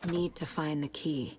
need to find the key.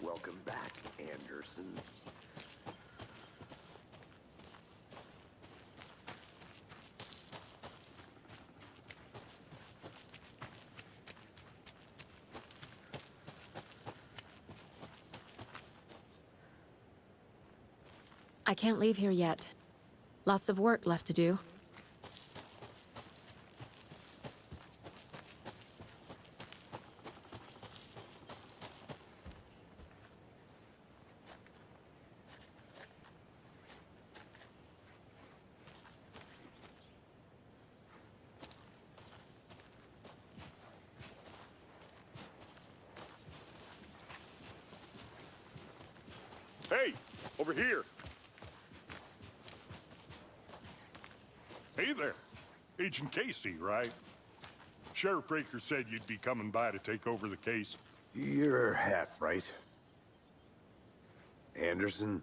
Welcome back, Anderson. I can't leave here yet. Lots of work left to do. Hey, over here. Hey there. Agent Casey, right? Sheriff Breaker said you'd be coming by to take over the case. You're half right. Anderson?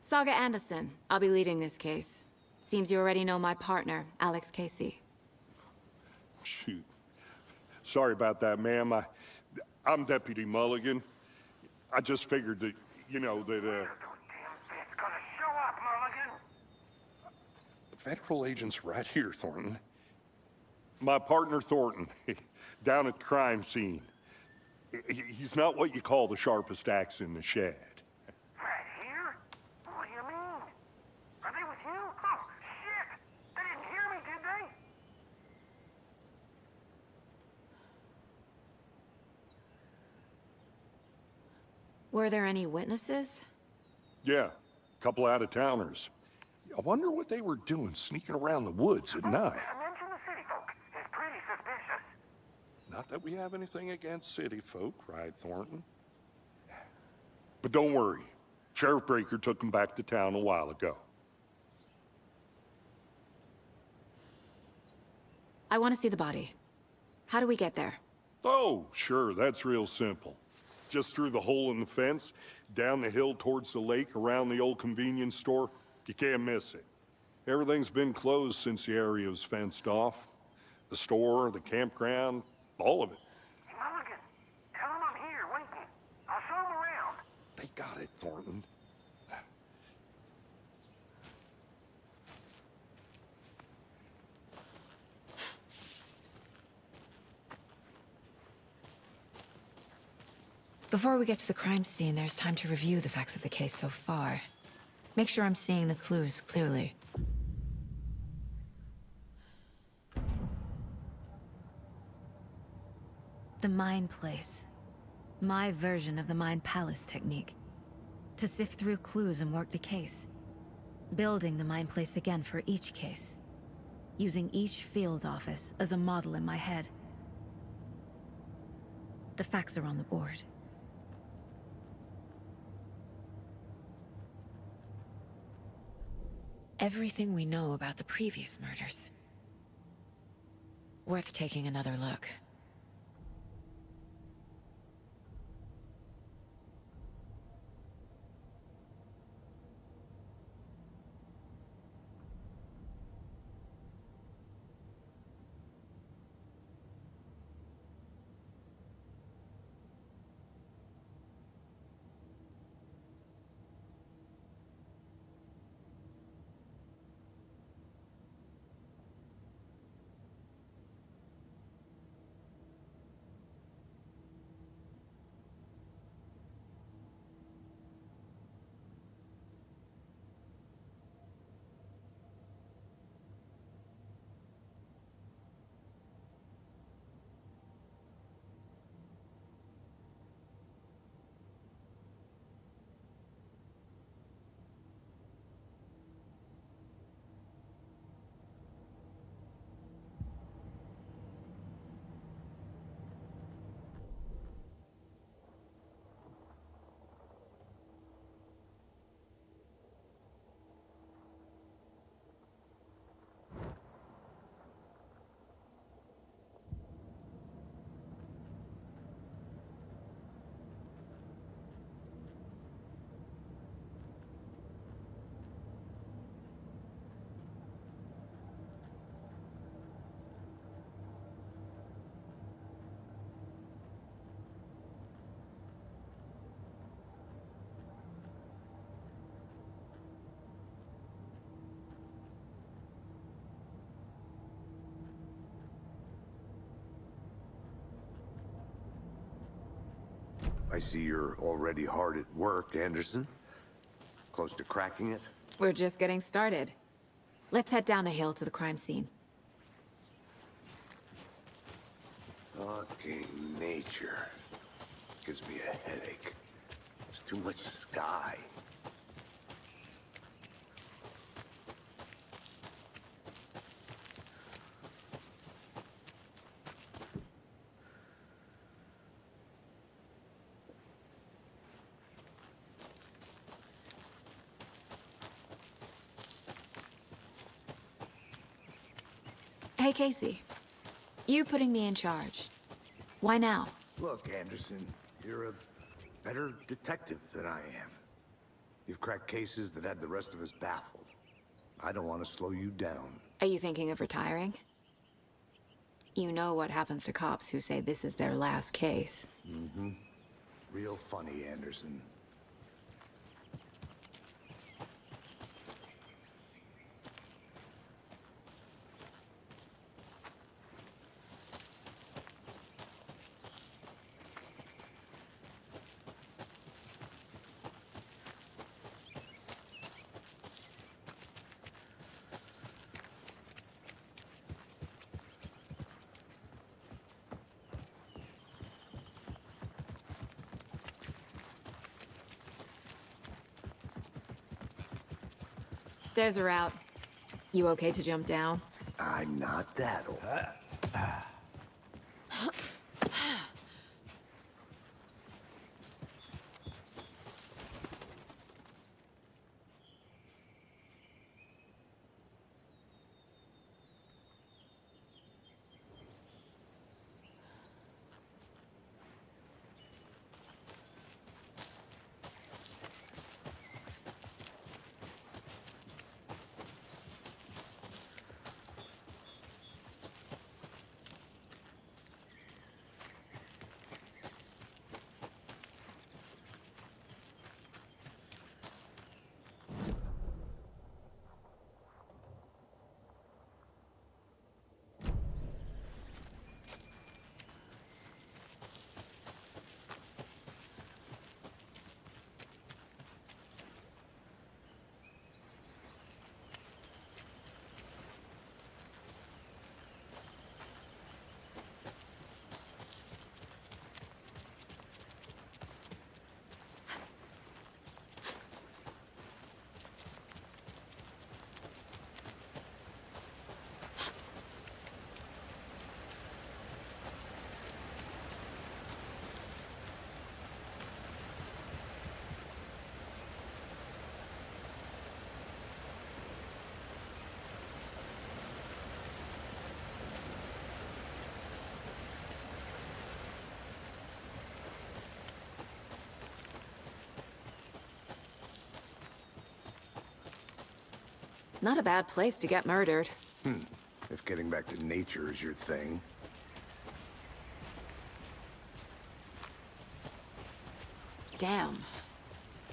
Saga Anderson. I'll be leading this case. Seems you already know my partner, Alex Casey. Shoot. Sorry about that, ma'am. I'm Deputy Mulligan. I just figured that, you know, that, The federal agent's right here, Thornton. My partner, Thornton, down at the crime scene. He's not what you call the sharpest axe in the shed. Right here? What do you mean? Are they with you? Oh, shit! They didn't hear me, did they? Were there any witnesses? Yeah, a couple out-of-towners. I wonder what they were doing sneaking around the woods at night. Mention the city folk. It's pretty suspicious. Not that we have anything against city folk, right, Thornton? But don't worry. Sheriff Breaker took them back to town a while ago. I want to see the body. How do we get there? Oh, sure, that's real simple. Just through the hole in the fence, down the hill towards the lake, around the old convenience store. You can't miss it. Everything's been closed since the area was fenced off. The store, the campground, all of it. Mulligan, tell them I'm here, waiting. I'll show them around. They got it, Thornton. Before we get to the crime scene, there's time to review the facts of the case so far. Make sure I'm seeing the clues clearly. The Mind Place. My version of the Mind Palace technique. To sift through clues and work the case. Building the Mind Place again for each case. Using each field office as a model in my head. The facts are on the board. Everything we know about the previous murders. Worth taking another look. I see you're already hard at work, Anderson. Close to cracking it? We're just getting started. Let's head down the hill to the crime scene. Fucking nature. Gives me a headache. There's too much sky. Hey, Casey. You putting me in charge. Why now? Look, Anderson, you're a better detective than I am. You've cracked cases that had the rest of us baffled. I don't want to slow you down. Are you thinking of retiring? You know what happens to cops who say this is their last case. Real funny, Anderson. Stairs are out. You okay to jump down? I'm not that old. Not a bad place to get murdered. If getting back to nature is your thing. Damn.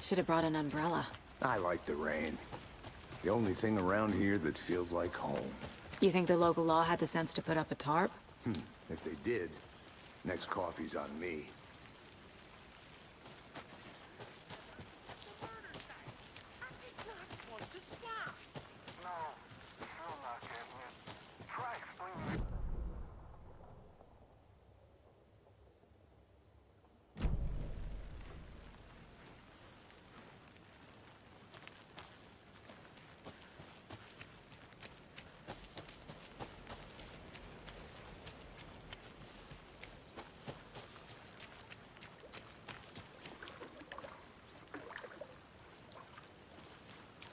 Should have brought an umbrella. I like the rain. The only thing around here that feels like home. You think the local law had the sense to put up a tarp? If they did, next coffee's on me. No, still not getting it. Try explaining.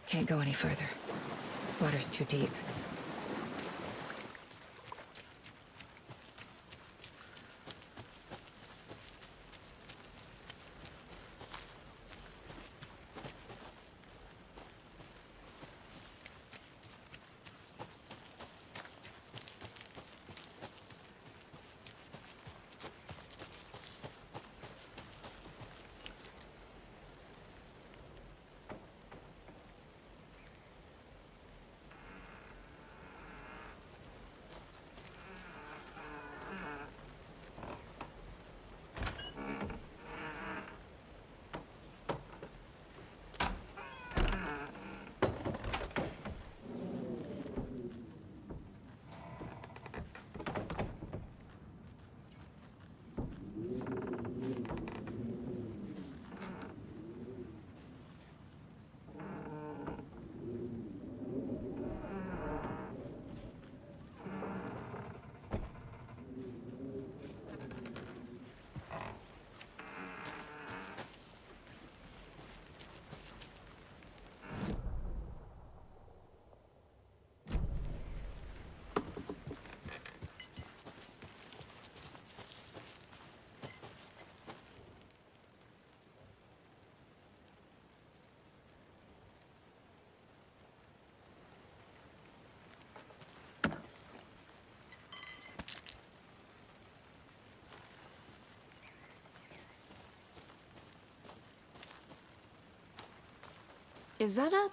Can't go any further. Water's too deep. Is that a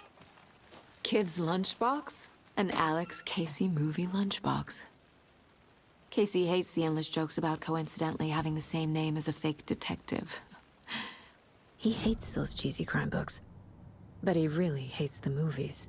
kid's lunchbox? An Alex Casey movie lunchbox. Casey hates the endless jokes about coincidentally having the same name as a fake detective. He hates those cheesy crime books, but he really hates the movies.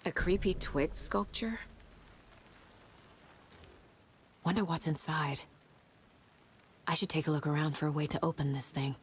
A creepy twig sculpture? Wonder what's inside. I should take a look around for a way to open this thing.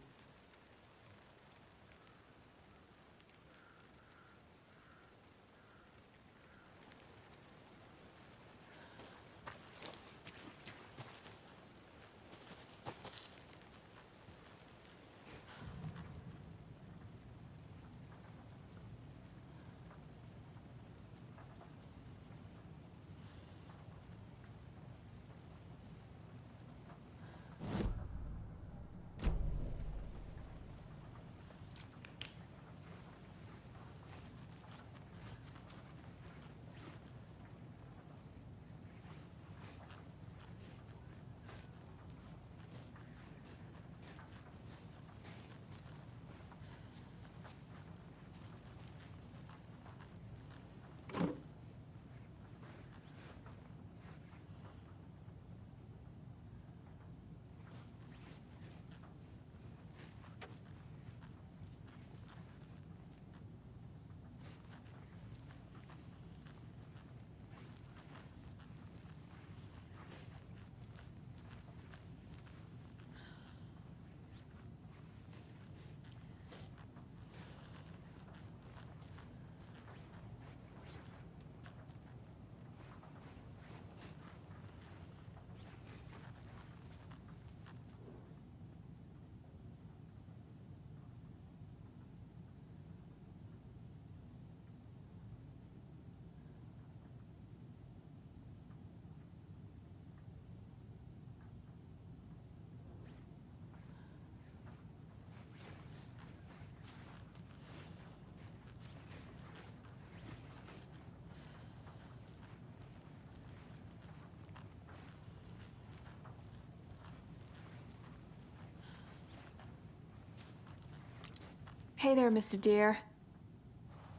Hey there, Mr. Deer.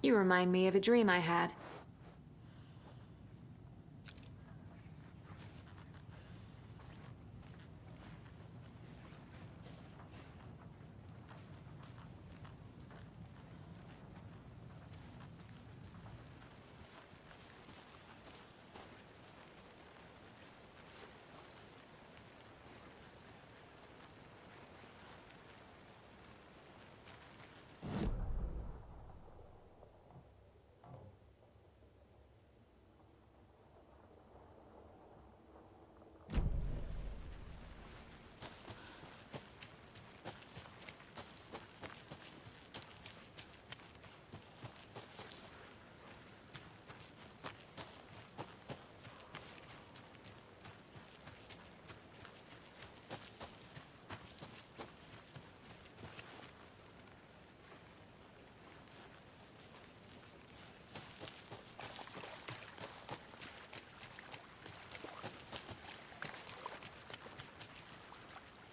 You remind me of a dream I had.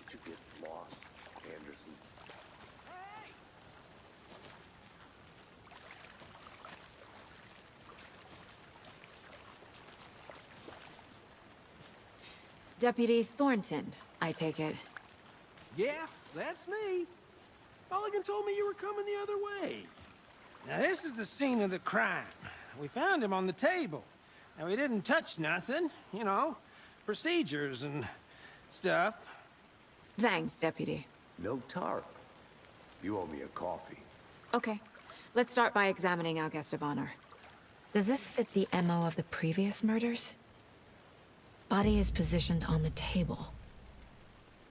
Did you get lost, Anderson? Deputy Thornton, I take it. Yeah, that's me. Mulligan told me you were coming the other way. Now, this is the scene of the crime. We found him on the table. Now, we didn't touch nothing, you know, procedures and stuff. Thanks, Deputy. No tarp. You owe me a coffee. Okay, let's start by examining our guest of honor. Does this fit the MO of the previous murders? Body is positioned on the table.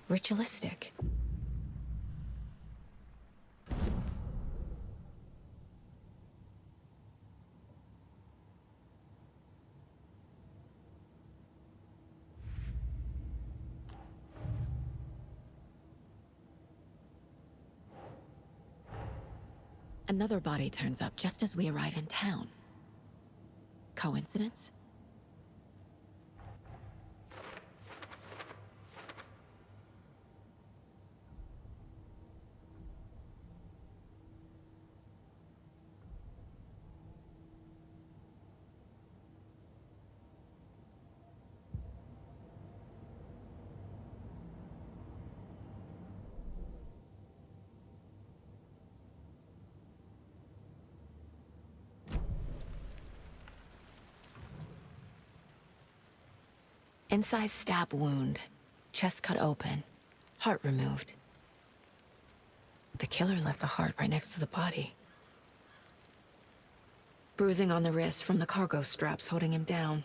Ritualistic. Another body turns up just as we arrive in town. Coincidence? Incised stab wound. Chest cut open. Heart removed. The killer left the heart right next to the body. Bruising on the wrist from the cargo straps holding him down.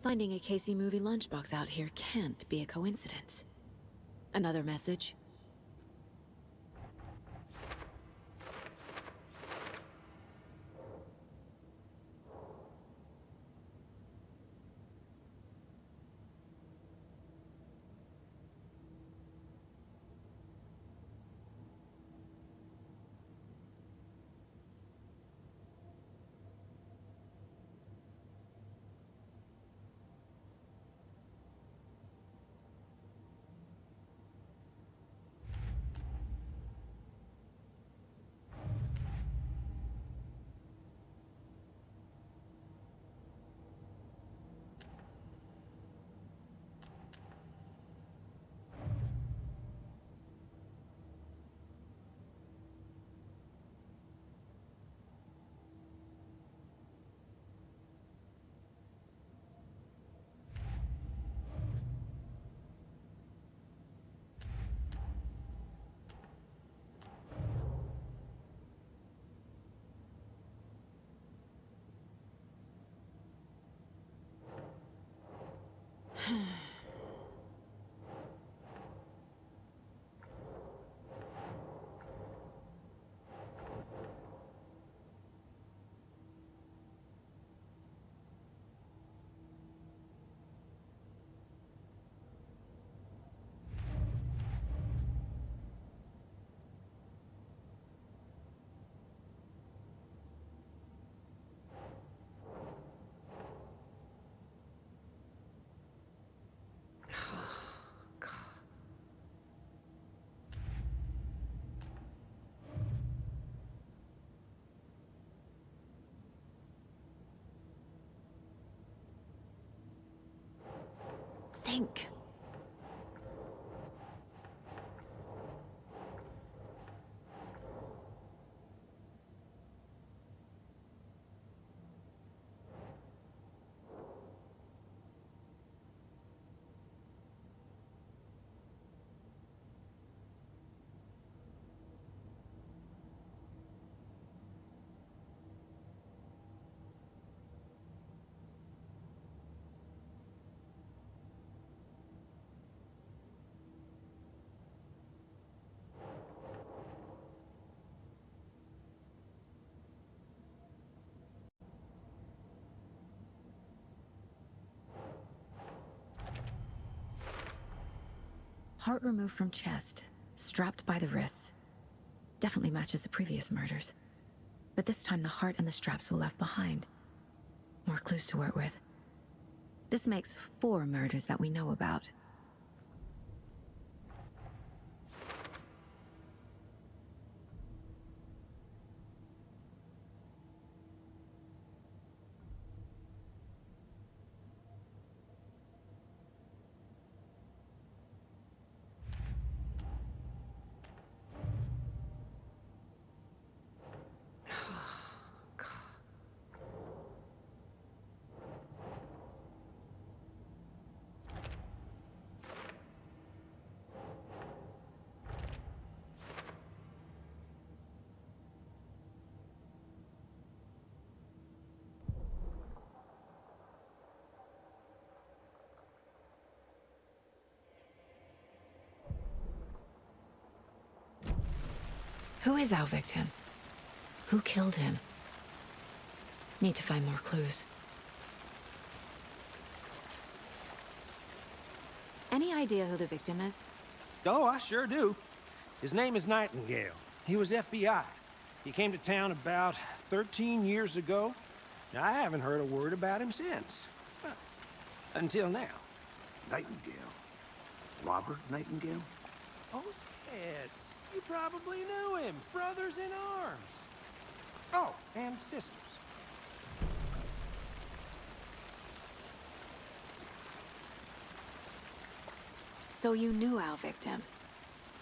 Finding a Casey movie lunchbox out here can't be a coincidence. Another message? think. Heart removed from chest, strapped by the wrists. Definitely matches the previous murders. But this time the heart and the straps were left behind. More clues to work with. This makes 4 murders that we know about. Who is our victim? Who killed him? Need to find more clues. Any idea who the victim is? Oh, I sure do. His name is Nightingale. He was FBI. He came to town about 13 years ago. Now, I haven't heard a word about him since. Well, until now. Nightingale? Robert Nightingale? Oh, yes. You probably knew him. Brothers in arms. Oh, and sisters. So you knew our victim?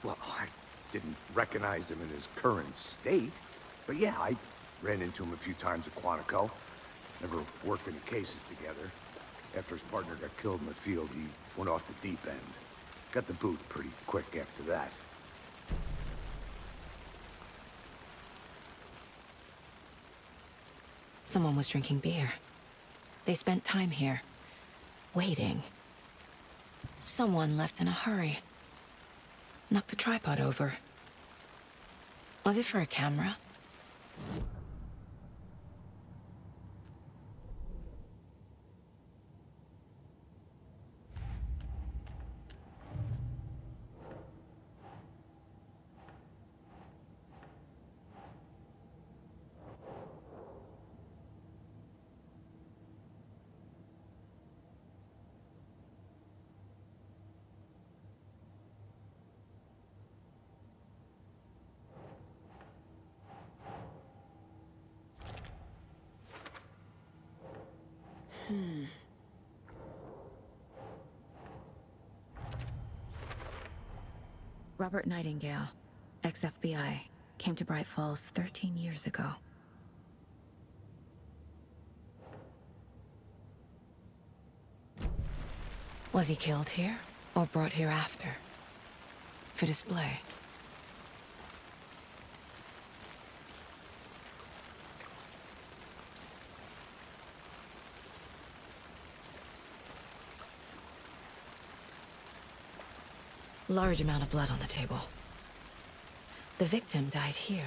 Well, I didn't recognize him in his current state. But yeah, I ran into him a few times at Quantico. Never worked any cases together. After his partner got killed in the field, he went off the deep end. Got the boot pretty quick after that. Someone was drinking beer. They spent time here, waiting. Someone left in a hurry. Knocked the tripod over. Was it for a camera? Robert Nightingale, ex-FBI, came to Bright Falls 13 years ago. Was he killed here, or brought here after? For display? Large amount of blood on the table. The victim died here.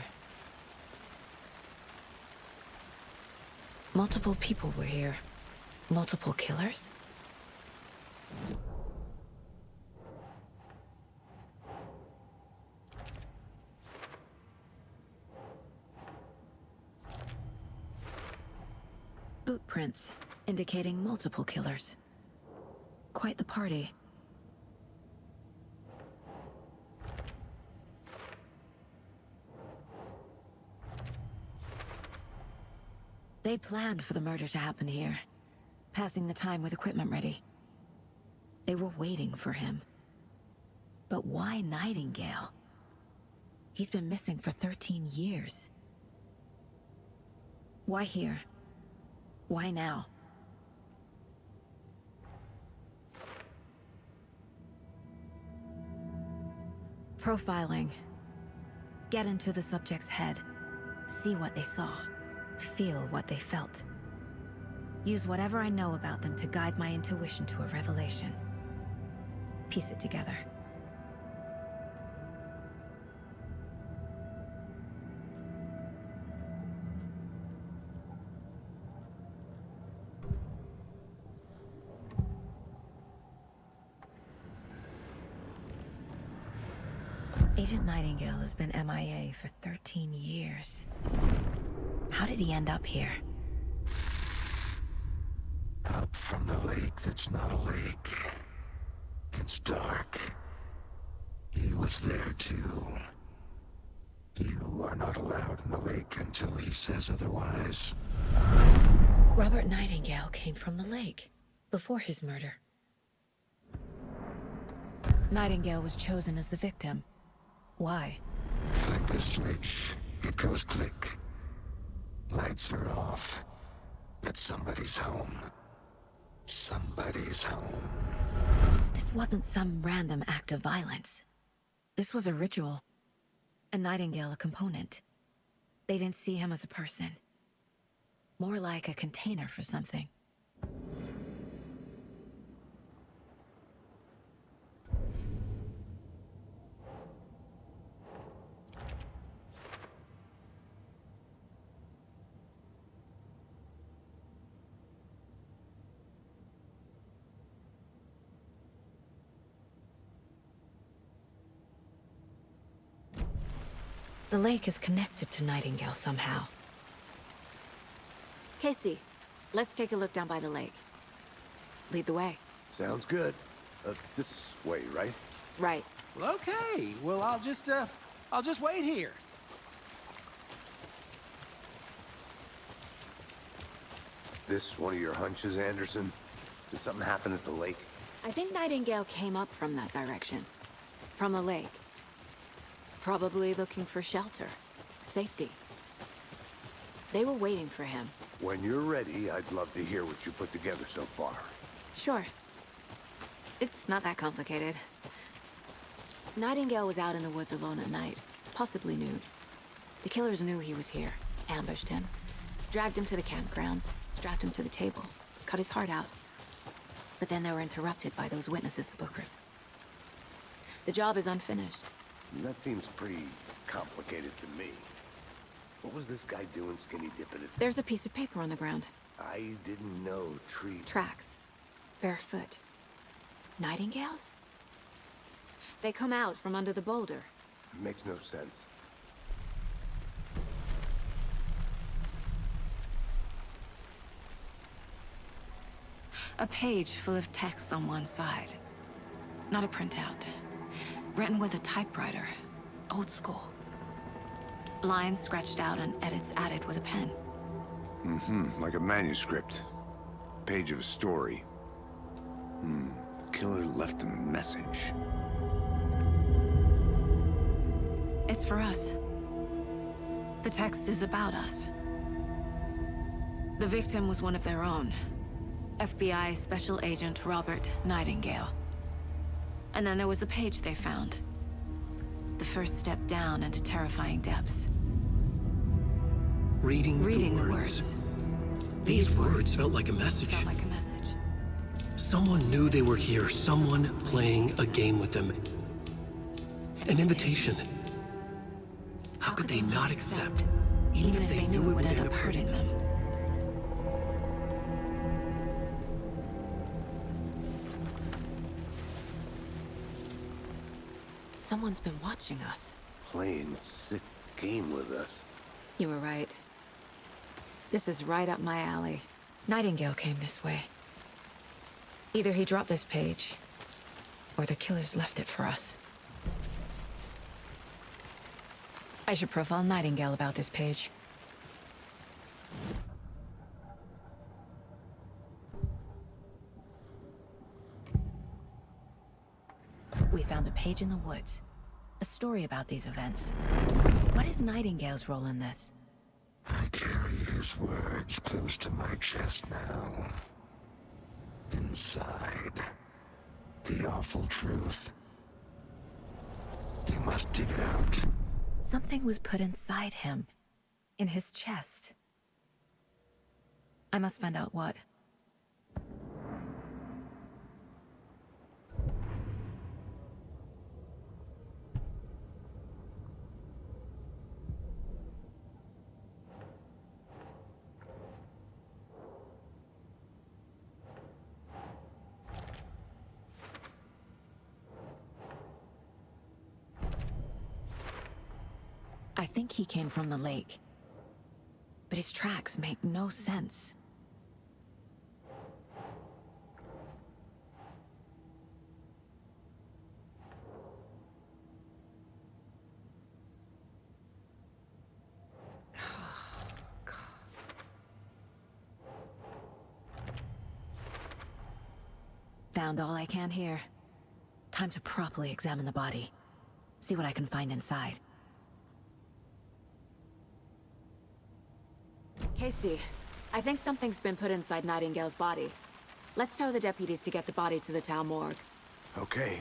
Multiple people were here. Multiple killers? Boot prints, indicating multiple killers. Quite the party. They planned for the murder to happen here, passing the time with equipment ready. They were waiting for him. But why Nightingale? He's been missing for 13 years. Why here? Why now? Profiling. Get into the subject's head. See what they saw. Feel what they felt. Use whatever I know about them to guide my intuition to a revelation. Piece it together. Agent Nightingale has been MIA for 13 years. How did he end up here? Up from the lake that's not a lake. It's dark. He was there too. You are not allowed in the lake until he says otherwise. Robert Nightingale came from the lake, before his murder. Nightingale was chosen as the victim. Why? Flick the switch. It goes click. Lights are off. But somebody's home. Somebody's home. This wasn't some random act of violence. This was a ritual. And Nightingale a component. They didn't see him as a person. More like a container for something. The lake is connected to Nightingale somehow. Casey, let's take a look down by the lake. Lead the way. Sounds good. This way, right? Right. Well, okay. Well, I'll just wait here. This one of your hunches, Anderson? Did something happen at the lake? I think Nightingale came up from that direction. From the lake. Probably looking for shelter. Safety. They were waiting for him. When you're ready, I'd love to hear what you put together so far. Sure. It's not that complicated. Nightingale was out in the woods alone at night, possibly nude. The killers knew he was here, ambushed him, dragged him to the campgrounds, strapped him to the table, cut his heart out. But then they were interrupted by those witnesses, the Bookers. The job is unfinished. That seems pretty complicated to me. What was this guy doing skinny dipping it? There's a piece of paper on the ground. I didn't know tree... Tracks. Barefoot. Nightingales? They come out from under the boulder. Makes no sense. A page full of text on one side. Not a printout. Written with a typewriter. Old school. Lines scratched out and edits added with a pen. Like a manuscript. Page of a story. Killer left a message. It's for us. The text is about us. The victim was one of their own. FBI Special Agent Robert Nightingale. And then there was the page they found. The first step down into terrifying depths. Reading Reading the words. These words felt like a message. Felt like a message. Someone knew they were here, someone playing a game with them. An invitation. How could they not accept, even if they knew it would end up hurting them? Someone's been watching us. Playing a sick game with us. You were right. This is right up my alley. Nightingale came this way. Either he dropped this page, or the killers left it for us. I should profile Nightingale about this page. found a page in the woods. A story about these events. What is Nightingale's role in this? I carry his words close to my chest now. Inside, the awful truth. You must dig it out. Something was put inside him. In his chest. I must find out what. I think he came from the lake. But his tracks make no sense. Found all I can here. Time to properly examine the body. See what I can find inside. Casey, I think something's been put inside Nightingale's body. Let's tell the deputies to get the body to the town morgue. Okay.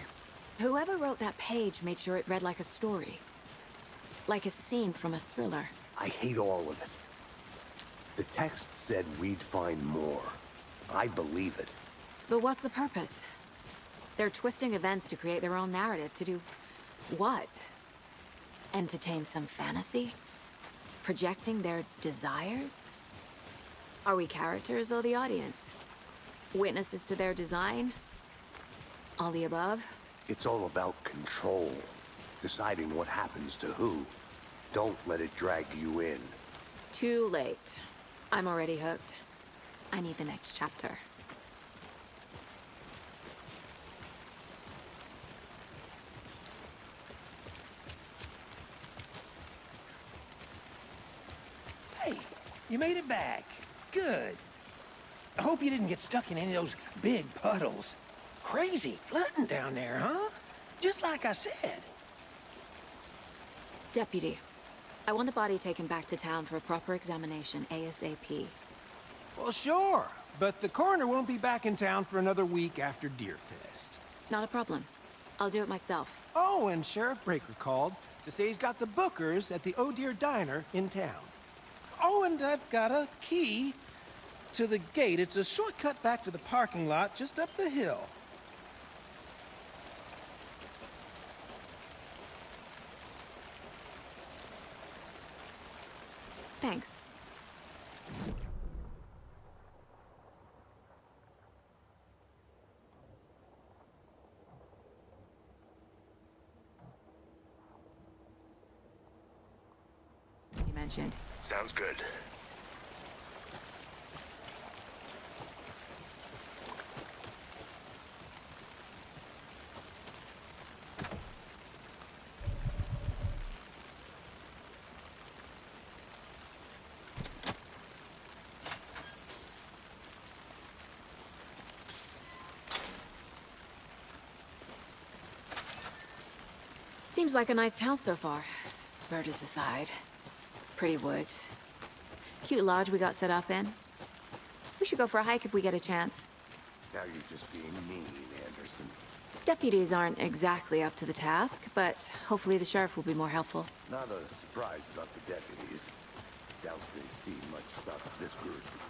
Whoever wrote that page made sure it read like a story. Like a scene from a thriller. I hate all of it. The text said we'd find more. I believe it. But what's the purpose? They're twisting events to create their own narrative. To do what? Entertain some fantasy? Projecting their desires? Are we characters or the audience? Witnesses to their design? All the above? It's all about control. Deciding what happens to who. Don't let it drag you in. Too late. I'm already hooked. I need the next chapter. Hey, you made it back. Good. I hope you didn't get stuck in any of those big puddles. Crazy flooding down there, huh? Just like I said. Deputy, I want the body taken back to town for a proper examination, ASAP. Well, sure. But the coroner won't be back in town for another week after Deerfest. Not a problem. I'll do it myself. Oh, and Sheriff Breaker called to say he's got the Bookers at the Oh Deer Diner in town. Oh, and I've got a key to the gate. It's a shortcut back to the parking lot just up the hill. Thanks. You mentioned. Sounds good. Seems like a nice town so far. Murders aside. Pretty woods. Cute lodge we got set up in. We should go for a hike if we get a chance. Now you're just being mean, Anderson. Deputies aren't exactly up to the task, but hopefully the sheriff will be more helpful. Not a surprise about the deputies. Doubt they've seen much stuff this gruesome.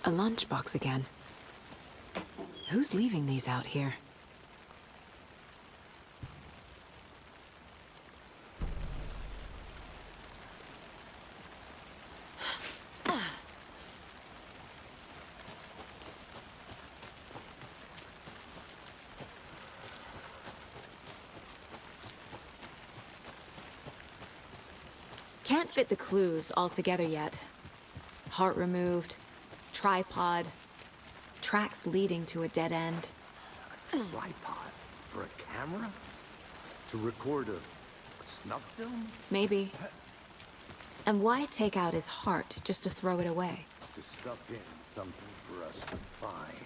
A lunchbox again. Who's leaving these out here? Can't fit the clues all together yet. Heart removed, tripod, tracks leading to a dead end. A tripod? For a camera? To record a Snuff film? Maybe. And why take out his heart just to throw it away? To stuff in something for us to find.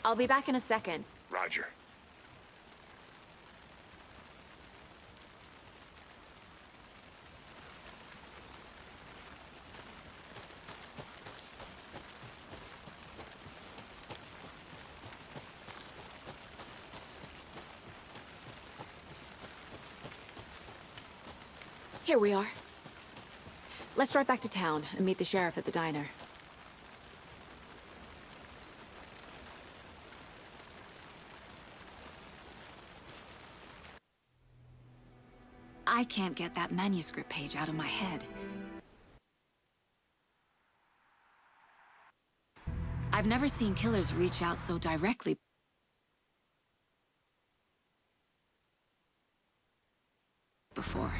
I'll be back in a second. Roger. Here we are. Let's drive back to town and meet the sheriff at the diner. I can't get that manuscript page out of my head. I've never seen killers reach out so directly before.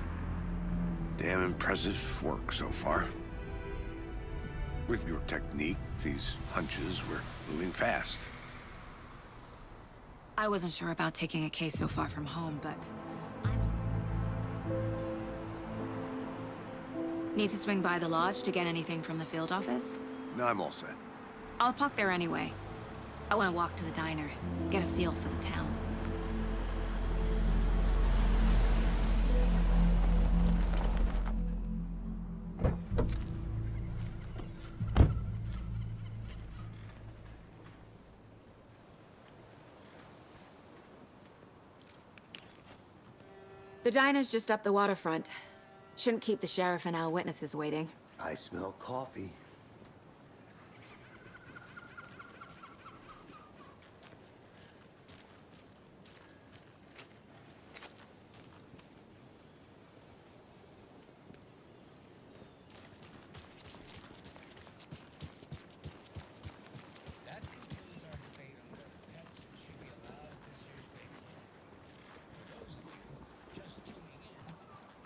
Damn impressive work so far. With your technique, these hunches were moving fast. I wasn't sure about taking a case so far from home, but need to swing by the lodge to get anything from the field office? No, I'm all set. I'll park there anyway. I want to walk to the diner, get a feel for the town. The diner's just up the waterfront. Shouldn't keep the sheriff and our witnesses waiting. I smell coffee. That concludes our debate on whether pets should be allowed at this year's bake sale. For those of you just tuning in,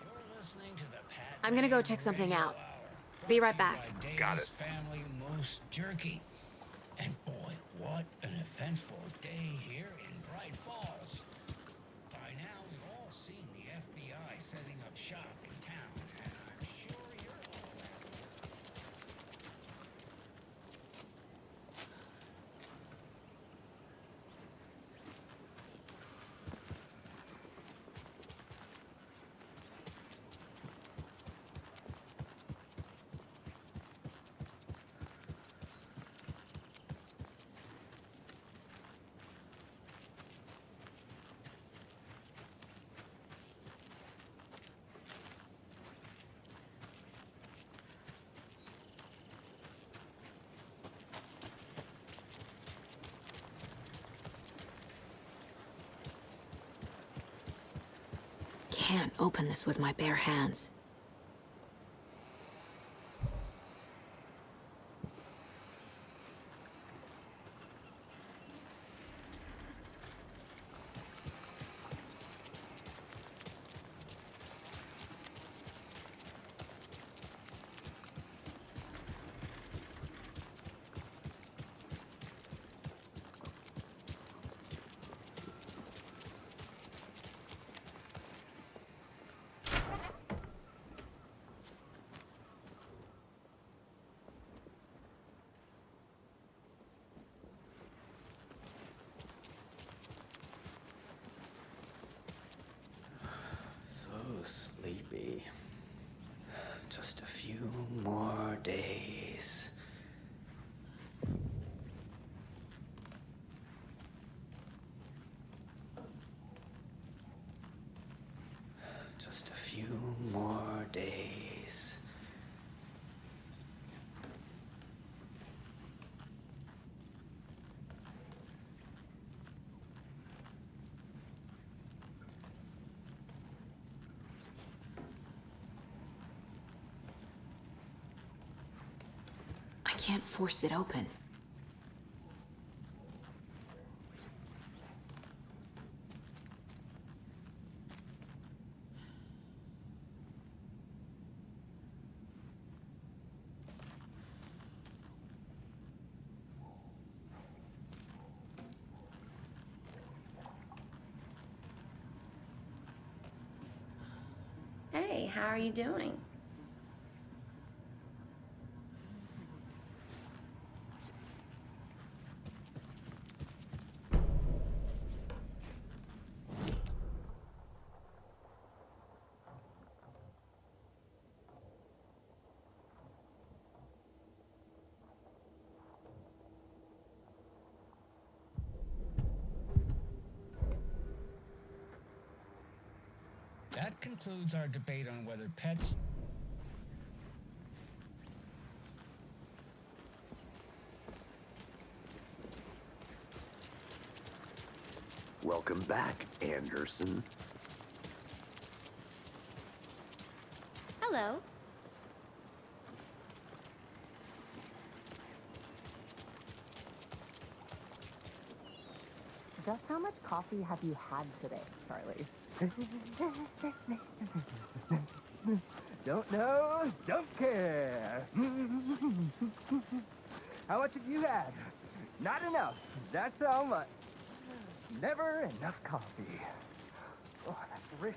you're listening to the Pat I'm gonna go Man check something Radio out. Hour, Be brought right to you back. by Got Davis it. Family Moose Jerky. And boy, what an eventful day here in Bright Falls. By now, we've all seen the FBI setting up shop in town, and I'm sure you're all asking. Can't open this with my bare hands. So sleepy. Just a few more days. Just a few more days. I can't force it open. Hey, how are you doing? That concludes our debate on whether pets... Welcome back, Anderson. Hello. Just how much coffee have you had today, Charlie? Don't know, don't care. How much have you had? Not enough. That's how much. Never enough coffee. Oh, that's rich,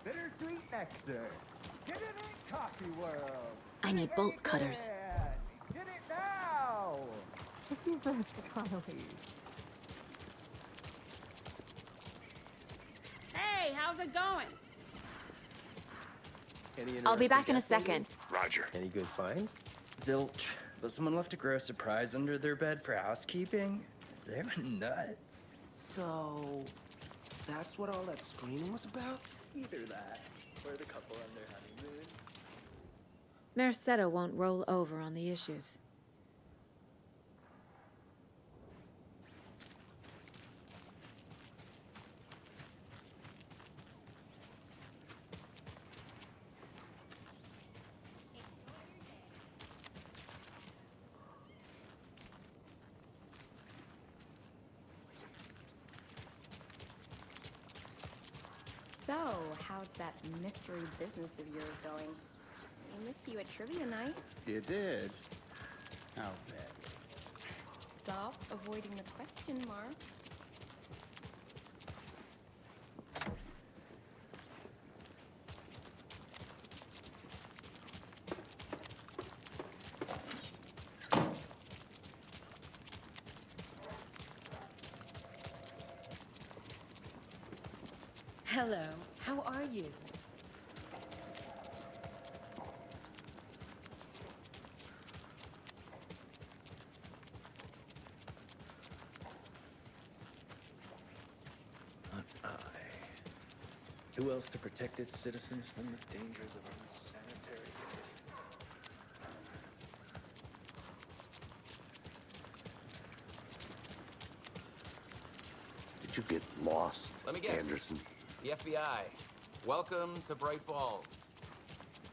bittersweet nectar. Get it in, Coffee World. I need bolt cutters. Get it now. Jesus, Charlie. Hey, how's it going? I'll be back in a second. Roger. Any good finds? Zilch. But someone left a gross surprise under their bed for housekeeping? They were nuts. So, that's what all that screening was about? Either that, or the couple on their honeymoon. Mercado won't roll over on the issues. So, how's that mystery business of yours going? I missed you at trivia night. You did? How bad? Stop avoiding the question, Mark. Hello, how are you? Not I. Who else to protect its citizens from the dangers of unsanitary behavior? Did you get lost, Let me guess. Anderson? The FBI. Welcome to Bright Falls.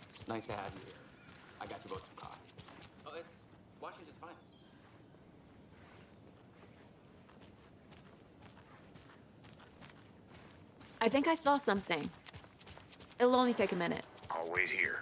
It's nice to have you here. I got you both some coffee. Oh, it's Washington's finest. I think I saw something. It'll only take a minute. I'll wait here.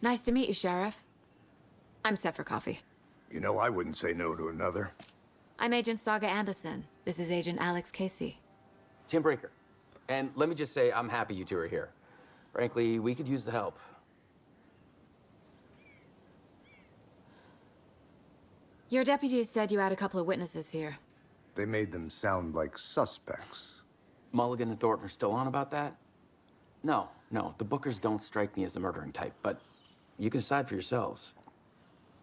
Nice to meet you, Sheriff. I'm set for coffee. You know, I wouldn't say no to another. I'm Agent Saga Anderson. This is Agent Alex Casey. Tim Brinker. And let me just say, I'm happy you two are here. Frankly, we could use the help. Your deputies said you had a couple of witnesses here. They made them sound like suspects. Mulligan and Thornton are still on about that? No, the Bookers don't strike me as the murdering type, but you can decide for yourselves.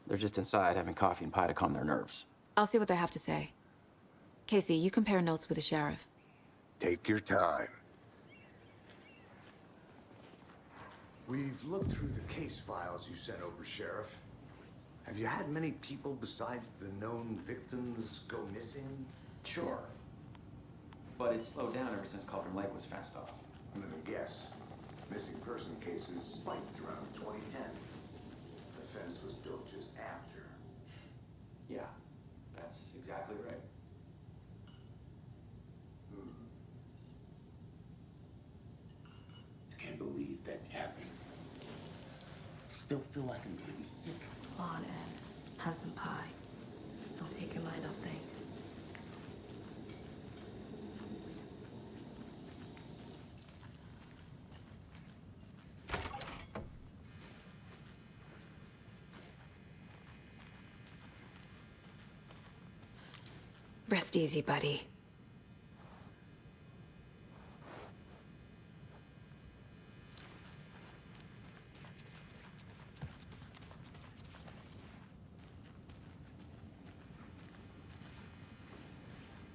They're just inside having coffee and pie to calm their nerves. I'll see what they have to say. Casey, you compare notes with the sheriff. Take your time. We've looked through the case files you sent over, Sheriff. Have you had many people besides the known victims go missing? Sure. But it's slowed down ever since Cauldron Lake was fenced off. I'm gonna guess. Missing person cases spiked around 2010. The fence was built just after. Yeah, that's exactly right. I can't believe that happened. I still feel like I'm gonna be sick. Come on, Ed. Have some pie. I'll take your mind off things. Rest easy, buddy.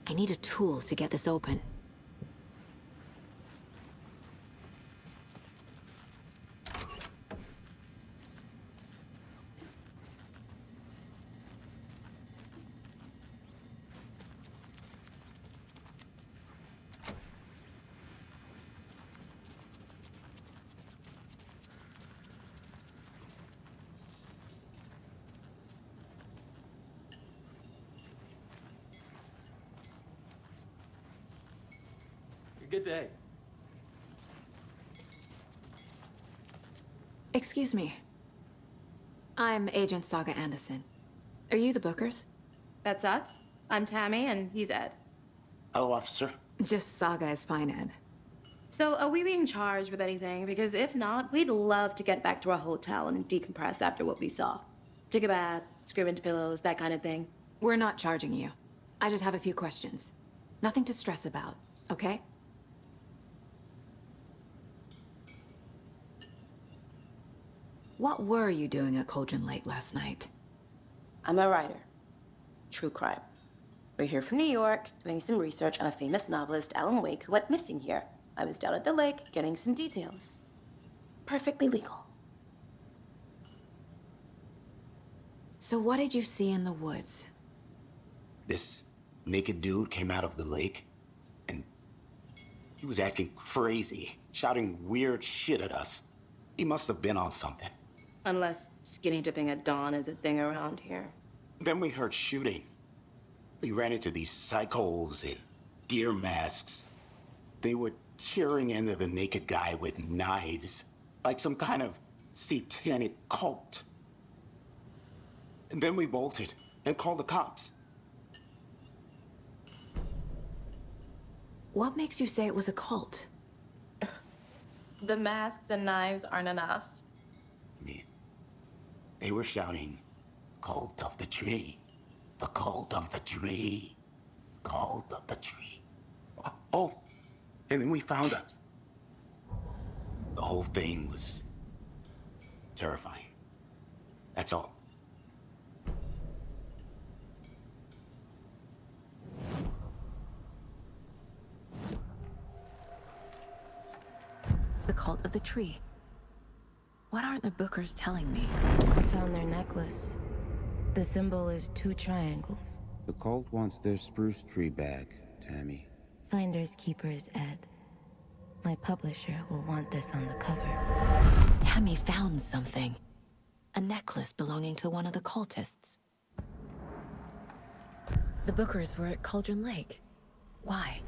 I need a tool to get this open. Good day. Excuse me. I'm Agent Saga Anderson. Are you the Bookers? That's us. I'm Tammy, and he's Ed. Hello, officer. Just Saga is fine, Ed. So, are we being charged with anything? Because if not, we'd love to get back to our hotel and decompress after what we saw. Take a bath, scream into pillows, that kind of thing. We're not charging you. I just have a few questions. Nothing to stress about, okay? What were you doing at Cauldron Lake last night? I'm a writer. True crime. We're here from New York, doing some research on a famous novelist, Alan Wake, who went missing here. I was down at the lake, getting some details. Perfectly legal. So what did you see in the woods? This naked dude came out of the lake, and he was acting crazy, shouting weird shit at us. He must have been on something. Unless skinny dipping at dawn is a thing around here. Then we heard shooting. We ran into these psychos in deer masks. They were tearing into the naked guy with knives, like some kind of satanic cult. And then we bolted and called the cops. What makes you say it was a cult? The masks and knives aren't enough. They were shouting, "Cult of the tree, the cult of the tree, cult of the tree." Oh, and then we found out. The whole thing was terrifying. That's all. The cult of the tree. What are the Bookers telling me? I found their necklace. The symbol is 2 triangles. The cult wants their spruce tree back, Tammy. Finders keepers, Ed. My publisher will want this on the cover. Tammy found something. A necklace belonging to one of the cultists. The Bookers were at Cauldron Lake. Why?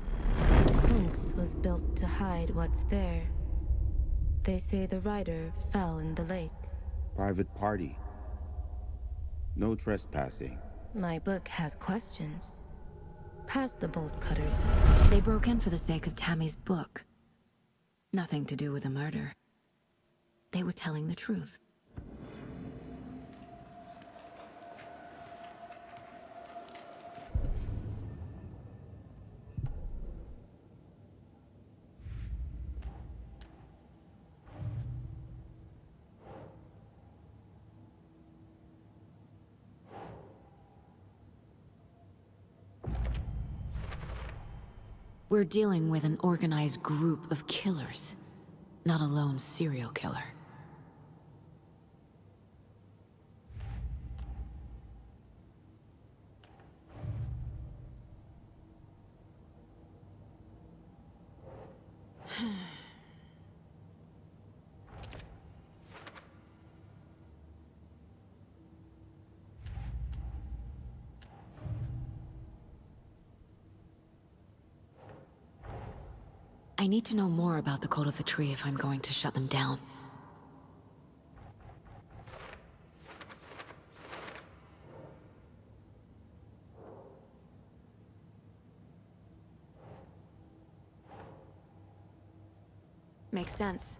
The fence was built to hide what's there. They say the writer fell in the lake. Private party. No trespassing. My book has questions. Past the bolt cutters. They broke in for the sake of Tammy's book. Nothing to do with the murder. They were telling the truth. We're dealing with an organized group of killers, not a lone serial killer. I need to know more about the Cult of the Tree if I'm going to shut them down. Makes sense.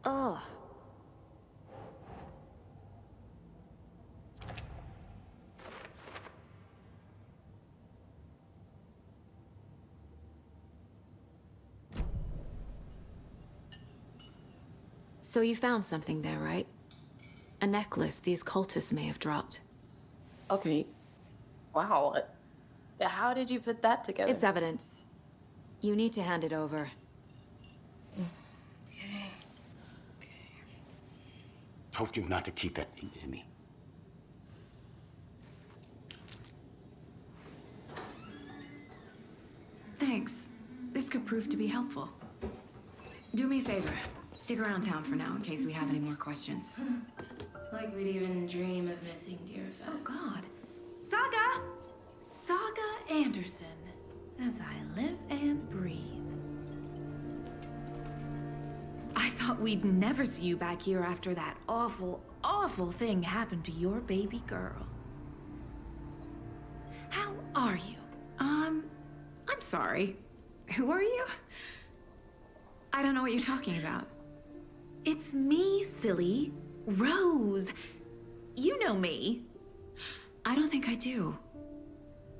Ugh. So you found something there, right? A necklace these cultists may have dropped. Okay. Wow. How did you put that together? It's evidence. You need to hand it over. Told you not to keep that thing to me. Thanks. This could prove to be helpful. Do me a favor. Stick around town for now in case we have any more questions. Like we'd even dream of missing Deerfest. Oh, God. Saga! Saga Anderson. As I live and breathe. I thought we'd never see you back here after that awful, awful thing happened to your baby girl. How are you? I'm sorry. Who are you? I don't know what you're talking about. It's me, silly. Rose. You know me. I don't think I do.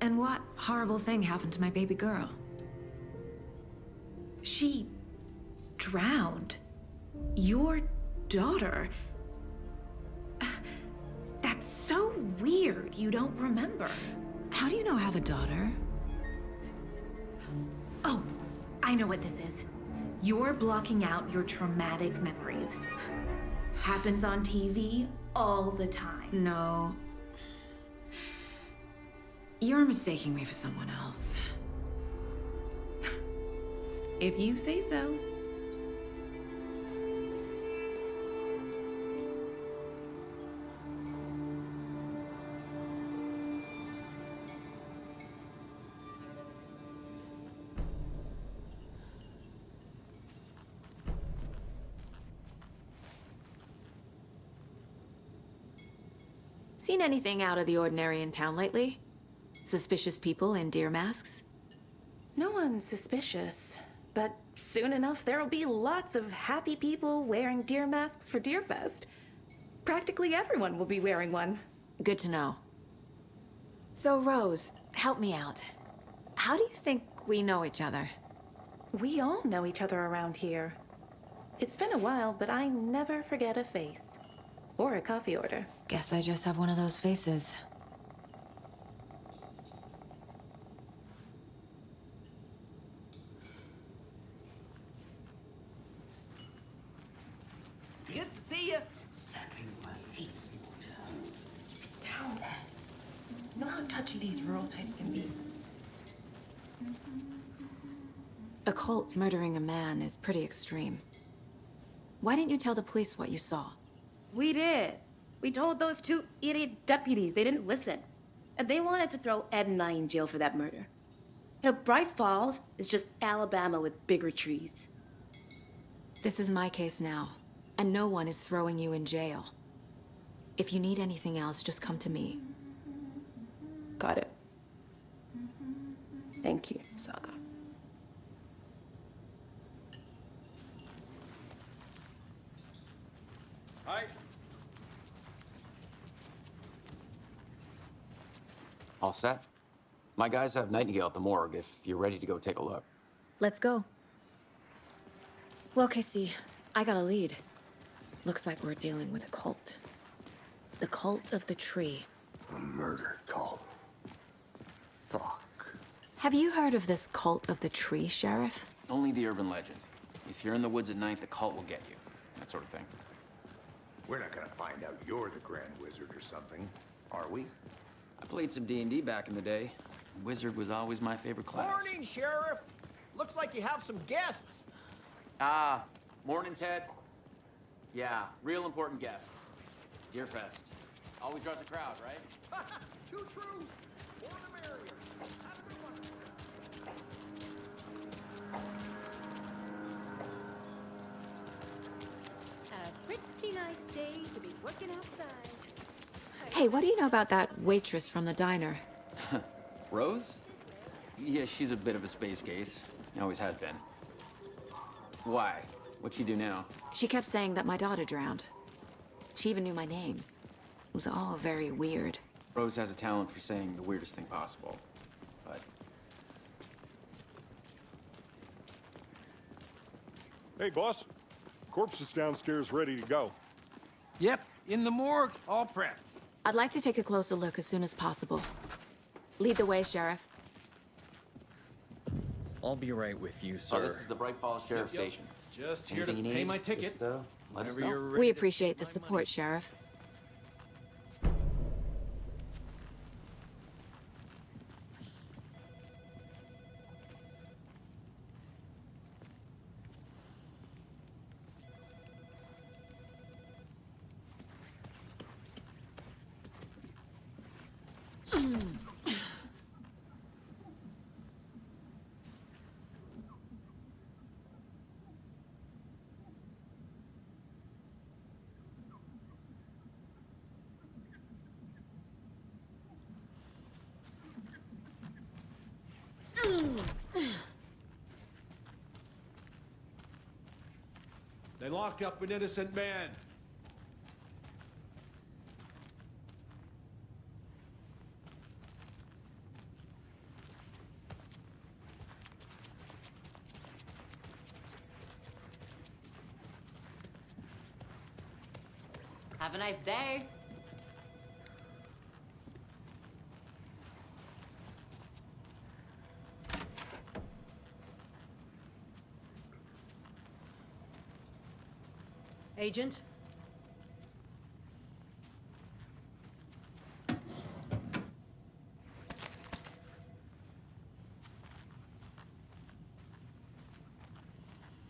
And what horrible thing happened to my baby girl? She drowned. Your daughter. That's so weird you don't remember. How do you know I have a daughter? Oh, I know what this is. You're blocking out your traumatic memories. Happens on TV all the time. No. You're mistaking me for someone else. If you say so. Seen anything out of the ordinary in town lately? Suspicious people in deer masks? No one's suspicious. But soon enough, there'll be lots of happy people wearing deer masks for Deerfest. Practically everyone will be wearing one. Good to know. So, Rose, help me out. How do you think we know each other? We all know each other around here. It's been a while, but I never forget a face. Or a coffee order. Guess I just have one of those faces. Good to see you. Exactly why I hate small towns. Down, Ed. You know how touchy these rural types can be. A cult murdering a man is pretty extreme. Why didn't you tell the police what you saw? We did. We told those two idiot deputies. They didn't listen. And they wanted to throw Ed and I in jail for that murder. You know, Bright Falls is just Alabama with bigger trees. This is my case now, and no one is throwing you in jail. If you need anything else, just come to me. Got it. Thank you, Saga. Hi. All set? My guys have Nightingale at the morgue if you're ready to go take a look. Let's go. Well, Casey, I got a lead. Looks like we're dealing with a cult. The Cult of the Tree. A murder cult. Fuck. Have you heard of this Cult of the Tree, Sheriff? Only the urban legend. If you're in the woods at night, the cult will get you. That sort of thing. We're not gonna find out you're the Grand Wizard or something, are we? I played some D&D back in the day. Wizard was always my favorite class. Morning, Sheriff. Looks like you have some guests. Ah, morning, Ted. Yeah, real important guests. Deerfest. Always draws a crowd, right? Too true. More the merrier. Have a good one. A pretty nice day to be working outside. Hey, what do you know about that waitress from the diner? Rose? Yeah, she's a bit of a space case. Always has been. Why? What'd she do now? She kept saying that my daughter drowned. She even knew my name. It was all very weird. Rose has a talent for saying the weirdest thing possible. But Hey, boss. Corpse is downstairs ready to go. Yep, in the morgue, all prepped. I'd like to take a closer look as soon as possible. Lead the way, Sheriff. I'll be right with you, sir. Oh, this is the Bright Falls Sheriff Station. Just here Anything to you pay need? my ticket. Just, let us Whenever know. you're ready We to appreciate the take my support, money. Sheriff. They locked up an innocent man. Have a nice day. Agent?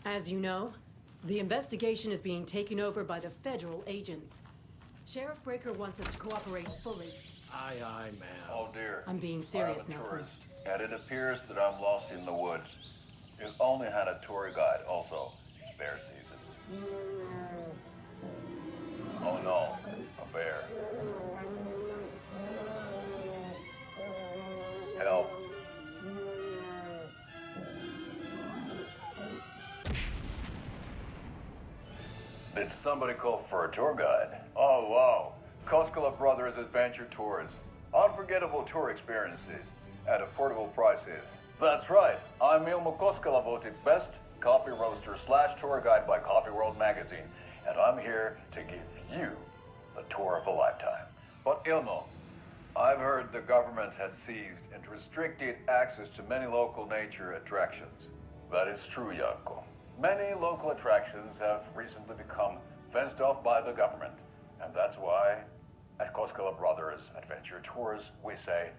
As you know, the investigation is being taken over by the federal agents. Sheriff Breaker wants us to cooperate fully. Aye, aye, ma'am. Oh dear. I'm being serious, I'm a Nelson. tourist, and it appears that I'm lost in the woods. You've only had a tour guide, also. It's bear season. Oh no, a bear. Help. Did somebody call for a tour guide? Oh wow. Koskela Brothers Adventure Tours. Unforgettable tour experiences at affordable prices. That's right. I'm Ilmo Koskela, voted best coffee roaster / tour guide by Coffee World magazine. And I'm here to give you the tour of a lifetime. But Ilmo, I've heard the government has seized and restricted access to many local nature attractions. That is true, Janko. Many local attractions have recently become fenced off by the government. And that's why, at Koskela Brothers Adventure Tours, we say,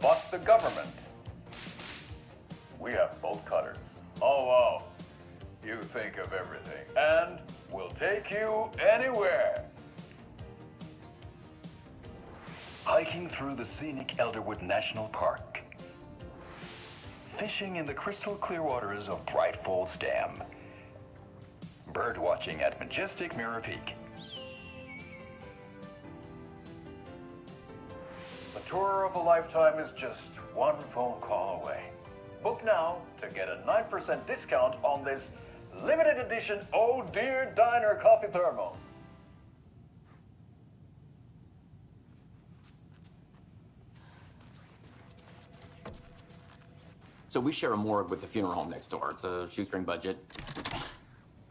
fuck the government. We have bolt cutters. Oh, wow. You think of everything. And we'll take you anywhere. Hiking through the scenic Elderwood National Park. Fishing in the crystal clear waters of Bright Falls Dam. Bird watching at majestic Mirror Peak. The tour of a lifetime is just one phone call away. Book now to get a 9% discount on this limited edition Oh Dear Diner coffee thermos. So we share a morgue with the funeral home next door. It's a shoestring budget.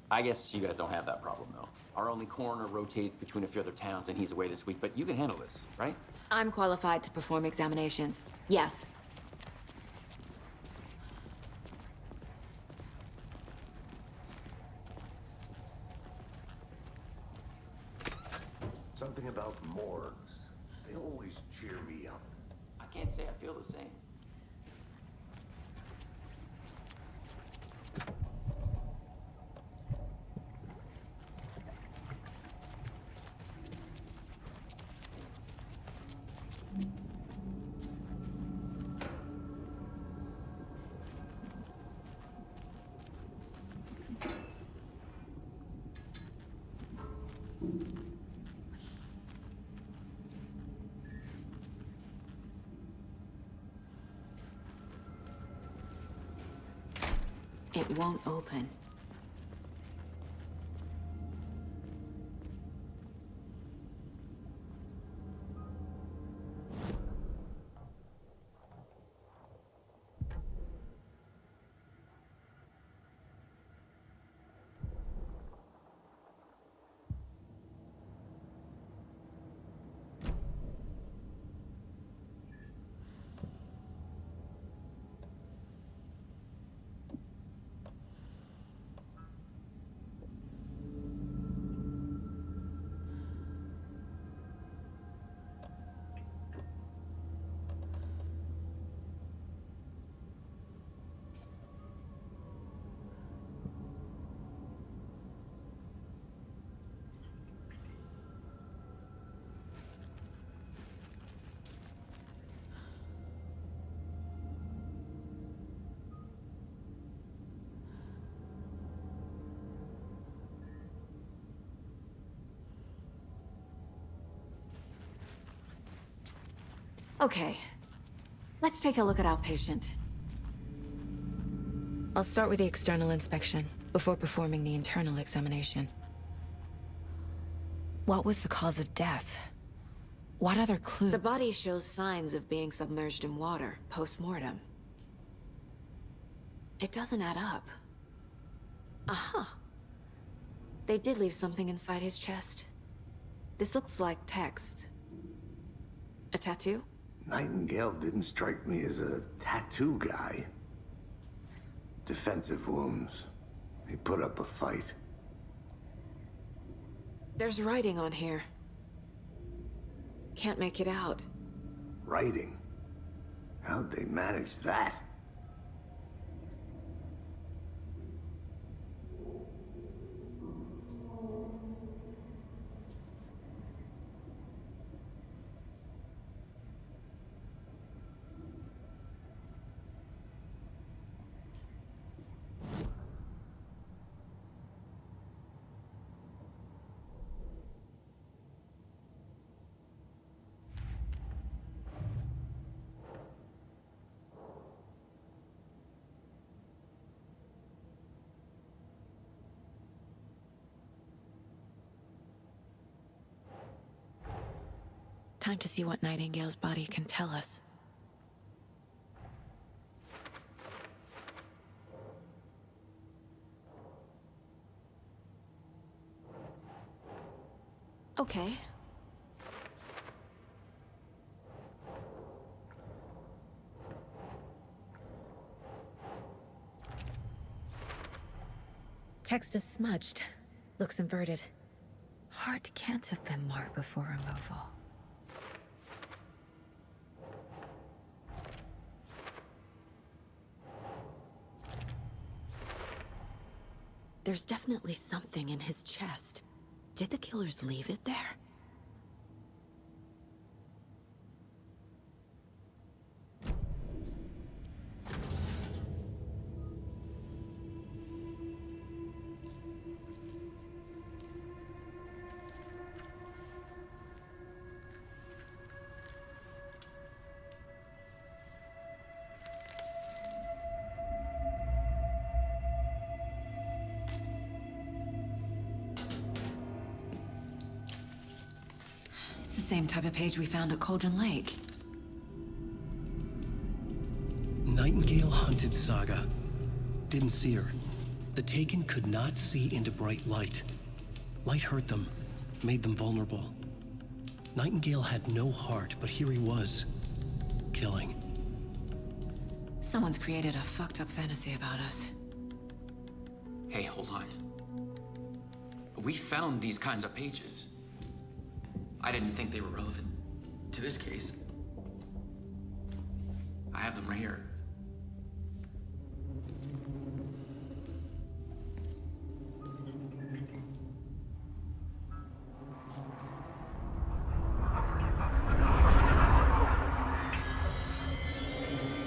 I guess you guys don't have that problem, though. Our only coroner rotates between a few other towns, and he's away this week, but you can handle this, right? I'm qualified to perform examinations. Yes. Something about morgues. They always cheer me up. I can't say I feel the same. It won't open. Okay, let's take a look at Outpatient. I'll start with the external inspection before performing the internal examination. What was the cause of death? What other clues? The body shows signs of being submerged in water post-mortem. It doesn't add up. Aha. They did leave something inside his chest. This looks like text. A tattoo? Nightingale didn't strike me as a tattoo guy. Defensive wounds. He put up a fight. There's writing on here. Can't make it out. Writing? How'd they manage that? Time to see what Nightingale's body can tell us. Okay. Text is smudged. Looks inverted. Heart can't have been marked before removal. There's definitely something in his chest. Did the killers leave it there? It's the same type of page we found at Cauldron Lake. Nightingale hunted Saga. Didn't see her. The Taken could not see into bright light. Light hurt them, made them vulnerable. Nightingale had no heart, but here he was, killing. Someone's created a fucked up fantasy about us. Hey, hold on. We found these kinds of pages. I didn't think they were relevant to this case. I have them right here.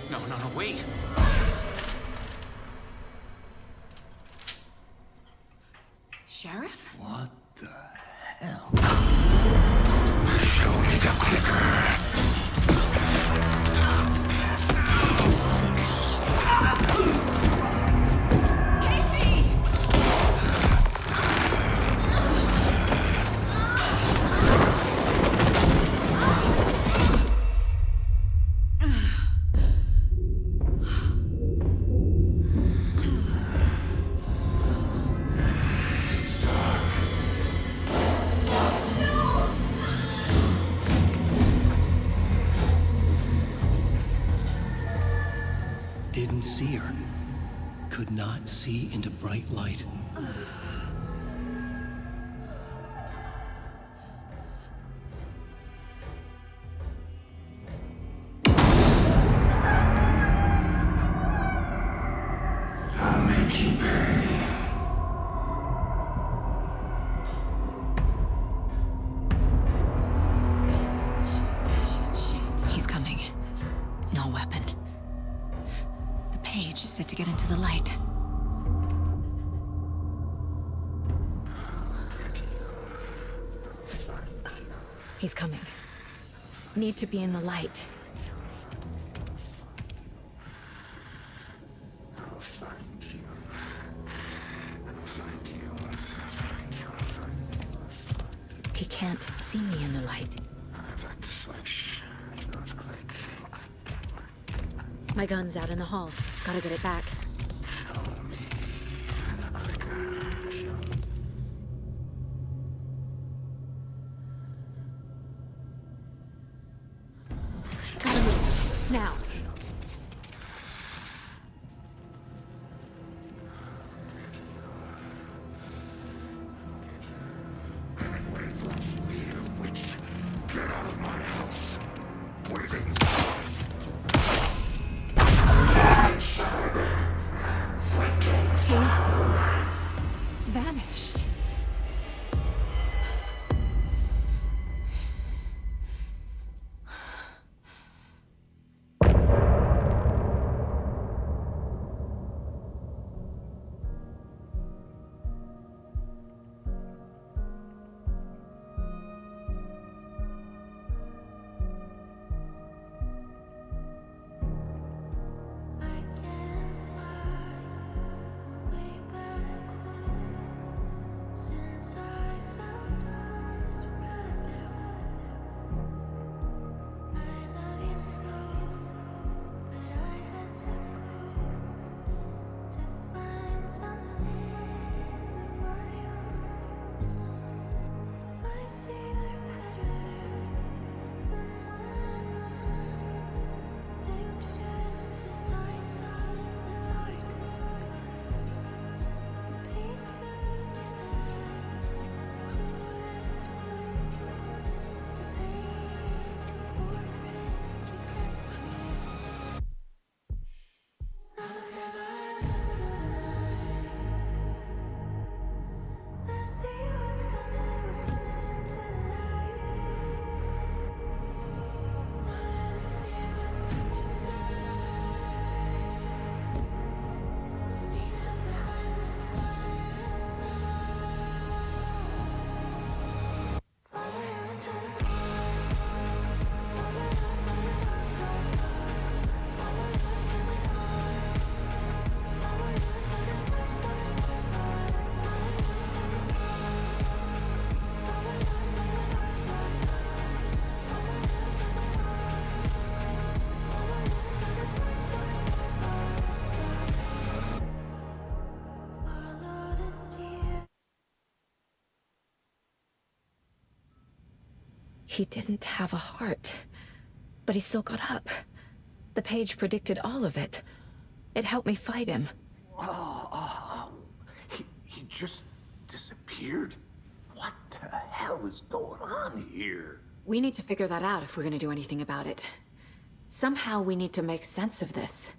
No, wait! Sheriff? What the hell? Show me the clicker. Didn't see her. Could not see into bright light. I'll make you pay. He's coming. No weapon. The page is set to get into the light. He's coming. Need to be in the light. He can't see me in the light. My gun's out in the hall. Gotta get it back. Gotta move. Now. Get out of my house. Waiting. He vanished. He didn't have a heart, but he still got up. The page predicted all of it. It helped me fight him. He just disappeared? What the hell is going on here? We need to figure that out if we're gonna do anything about it. Somehow we need to make sense of this.